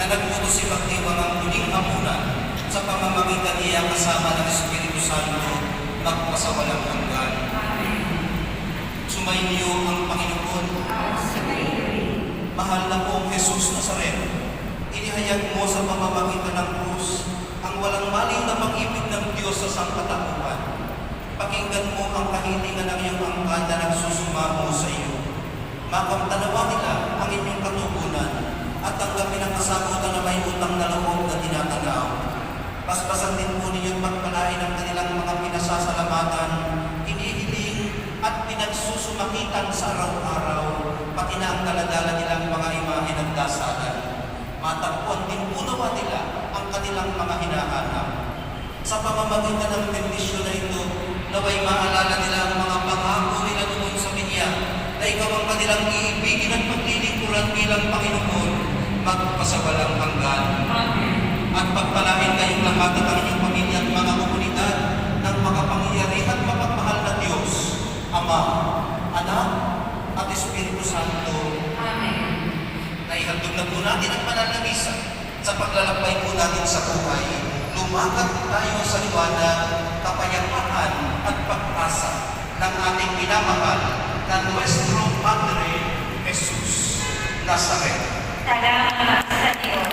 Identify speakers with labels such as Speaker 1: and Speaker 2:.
Speaker 1: na nagmuto si Pagdiwang ang muling hapunan sa pamamagitan niya kasama ng Espiritu Santo magpasawalang hanggan. Sumainyo ang Panginoon. Mahal na pong Jesus Nazaret, inihayag mo sa pamamagitan ng krus ang walang maling na pag-ibig ng Diyos sa sangkatauhan. Pakinggan mo ang kahilingan ng iyong angkan na nagsusumamo sa iyo. Makamtanawa nila ang inyong katugunan at tanggapin ang kasagutan na may utang na loob na tinatanaw. Basbasan din po ninyong pagpalain ang kanilang mga pinasasalamatan, hinihiling at pinagsusumakitan sa araw-araw, pati na ang daladala nilang mga imahe ng dasalan. Matagpuan din po nawa nila ang kanilang mga hinahanap. Sa pamamagitan ng bendisyon na ito, naway maalala nila ang mga pangako nila noon sa Binya, na ikaw ang kanilang iibigin at paglilingkuran bilang Panginoon, magpasawalang hanggan. At pagpalain kayong lahat at ang inyong pamilya at mga komunidad ng makapangyarihan at mapagmahal na Diyos, Ama, Anak, at Espiritu Santo. Amen. Naihandog na po natin ang banal na misa sa paglalakbay po natin sa buhay. Lumakad tayo sa liwanag, kapayapaan at pag-asa ng ating minamahal na Nuestro Padre Jesus Nazaret.
Speaker 2: Salamat sa Diyos.